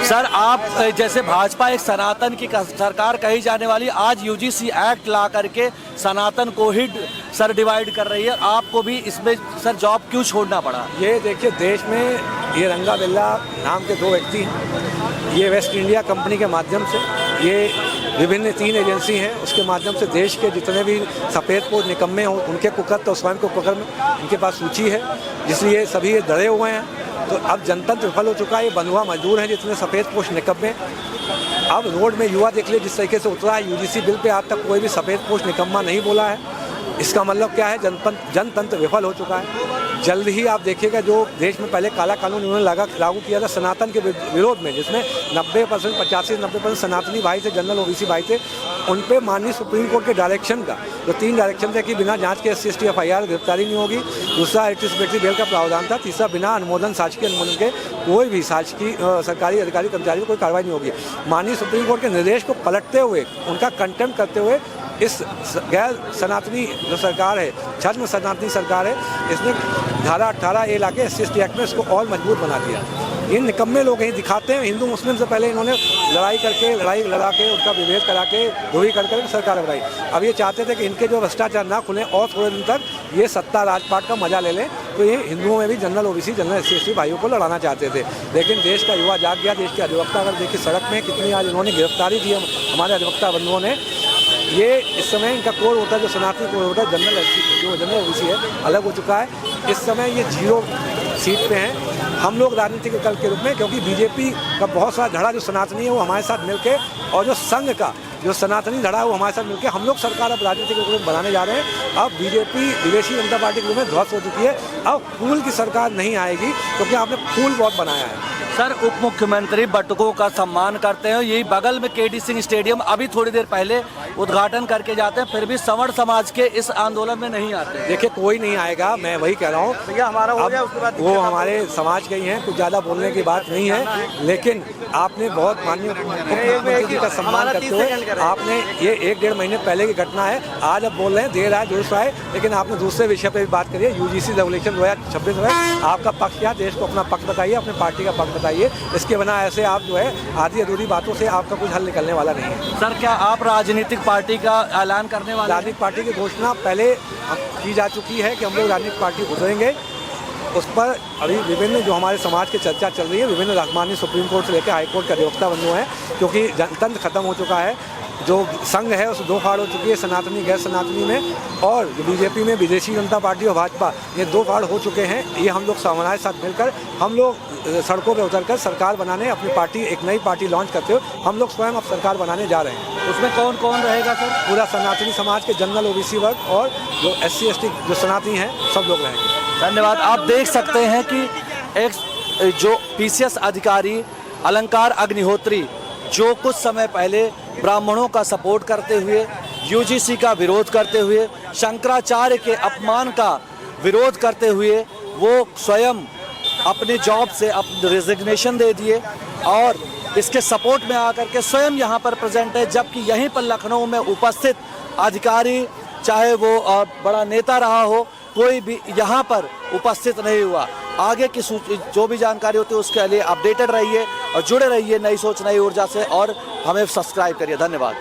Sir आप जैसे भाजपा एक सनातन की सरकार कही जाने वाली, आज यूजीसी एक्ट ला करके सनातन को ही सर डिवाइड कर रही है, आपको भी इसमें सर जॉब क्यों छोड़ना पड़ा? ये देखिए, देश में ये रंगा बिल्ला नाम के दो व्यक्ति हैं। ये वेस्ट इंडिया कंपनी के माध्यम से, ये विभिन्न 3 एजेंसी हैं, उसके माध्यम से देश के जितने भी सफ़ेद पोश निकम्मे हों उनके कुकर्म और स्वयं को कुकर्म इनके पास सूची है, इसलिए सभी ये डरे हुए हैं। तो अब जनतंत्र विफल हो चुका है। ये बंधुआ मजदूर हैं जितने सफ़ेद पोश निकम्मे। अब रोड में युवा देख लिए जिस तरीके से उतरा है, यूजीसी बिल पे आज तक कोई भी सफ़ेद पोश निकम्मा नहीं बोला है। इसका मतलब क्या है? जनतंत्र विफल हो चुका है। जल्द ही आप देखिएगा, जो देश में पहले काला कानून उन्होंने लागू किया था सनातन के विरोध में, जिसमें 90% 85-90% सनातनी भाई थे, जनरल ओबीसी भाई थे, उन पे माननीय सुप्रीम कोर्ट के डायरेक्शन का, जो 3 डायरेक्शन थे कि बिना जांच के SC/ST FIR गिरफ्तारी नहीं होगी, दूसरा एंटीसिपेटरी बेल का प्रावधान था, तीसरा बिना अनुमोदन शासकीय अनुमोदन के कोई भी शासकीय सरकारी अधिकारी कर्मचारी को कोई कार्रवाई नहीं होगी। माननीय सुप्रीम कोर्ट के निर्देश को पलटते हुए, उनका कंटेम्प्ट करते हुए, इस गैर सनातनी जो सरकार है, छद्म सनातनी सरकार है, इसने धारा 18A ला के SC/ST एक्ट में इसको और मजबूत बना दिया। ये निकम्मे लोग यही दिखाते हैं। हिंदू मुस्लिम से पहले इन्होंने लड़ाई लड़ा के उनका विभेद करा के ध्रुवी कर सरकार बनाई। अब ये चाहते थे कि इनके जो भ्रष्टाचार ना खुलें और थोड़े दिन तक ये सत्ता राजपाट का मजा ले लें, तो ये हिंदुओं में भी जनरल ओबीसी, जनरल SC/ST भाइयों को लड़ाना चाहते थे। लेकिन देश का युवा जाग गया। देश के अधिवक्ता अगर देखिए सड़क में कितनी आज इन्होंने गिरफ्तारी दी हमारे अधिवक्ता बंधुओं ने। ये इस समय इनका कोड होता है, जो सनातनी कोड होता है, जनरल ओबीसी है, अलग हो चुका है। इस समय ये 0 सीट पे हैं। हम लोग राजनीतिक विकल्प के रूप में, क्योंकि बीजेपी का बहुत सारा धड़ा जो सनातनी है वो हमारे साथ मिलके, और जो संघ का जो सनातनी धड़ा है वो हमारे साथ मिलके, हम लोग सरकार अब राजनीतिक विकल्प बनाने जा रहे हैं। अब बीजेपी विदेशी जनता पार्टी के रूप में ध्वस्त हो चुकी है। अब फूल की सरकार नहीं आएगी, क्योंकि आपने फूल बहुत बनाया है। सर उप मुख्यमंत्री बटुकों का सम्मान करते हैं, यही बगल में KD सिंह स्टेडियम अभी थोड़ी देर पहले उद्घाटन करके जाते हैं, फिर भी सवर्ण समाज के इस आंदोलन में नहीं आते। देखिए, कोई नहीं आएगा, मैं वही कह रहा हूँ भैया, हमारा हो गया, उसके बाद वो हमारे समाज के ही हैं, कुछ ज़्यादा बोलने की बात नहीं है। लेकिन आपने बहुत माननीय मुख्यमंत्री जी का सम्मान करते हुए, आपने ये 1-1.5 महीने पहले की घटना है, आज अब बोल रहे हैं, देर आए दुरुस्त आए, लेकिन आपने दूसरे विषय पर भी बात करिए। UGC रेगुलेशन 2026 है, आपका पक्ष क्या? देश को अपना पक्ष बताइए, अपने पार्टी का पक्ष बताइए। इसके बिना ऐसे आप जो है आधी अधूरी बातों से आपका कुछ हल निकलने वाला नहीं है। सर क्या आप राजनीतिक पार्टी का ऐलान करने वाले? राजनीतिक पार्टी की घोषणा पहले की जा चुकी है कि हम लोग राजनीतिक पार्टी उतरेंगे। उस पर अभी विभिन्न जो हमारे समाज की चर्चा चल रही है, विभिन्न माननीय सुप्रीम कोर्ट से लेकर हाई कोर्ट के अधिवक्ता बंधु हैं, क्योंकि जनतंत्र खत्म हो चुका है। जो संघ है उस 2 फाड़ हो चुकी है, सनातनी गैर सनातनी में, और बीजेपी में विदेशी जनता पार्टी और भाजपा, ये 2 फाड़ हो चुके हैं। ये हम लोग हमारे साथ मिलकर हम लोग सड़कों पे उतरकर सरकार बनाने, अपनी पार्टी, एक नई पार्टी लॉन्च करते हुए हम लोग स्वयं अब सरकार बनाने जा रहे हैं। उसमें कौन कौन रहेगा सर? पूरा सनातनी समाज के जनरल ओबीसी वर्ग और जो SC/ST जो सनातनी हैं, सब लोग रहेंगे। धन्यवाद। आप देख सकते हैं कि एक जो PCS अधिकारी अलंकार अग्निहोत्री, जो कुछ समय पहले ब्राह्मणों का सपोर्ट करते हुए, UGC का विरोध करते हुए, शंकराचार्य के अपमान का विरोध करते हुए, वो स्वयं अपने जॉब से रिजिग्नेशन दे दिए और इसके सपोर्ट में आकर के स्वयं यहाँ पर प्रेजेंट है। जबकि यहीं पर लखनऊ में उपस्थित अधिकारी, चाहे वो बड़ा नेता रहा हो, कोई भी यहाँ पर उपस्थित नहीं हुआ। आगे की जो भी जानकारी होती है उसके लिए अपडेटेड रहिए और जुड़े रहिए नई सोच नई ऊर्जा से, और हमें सब्सक्राइब करिए। धन्यवाद।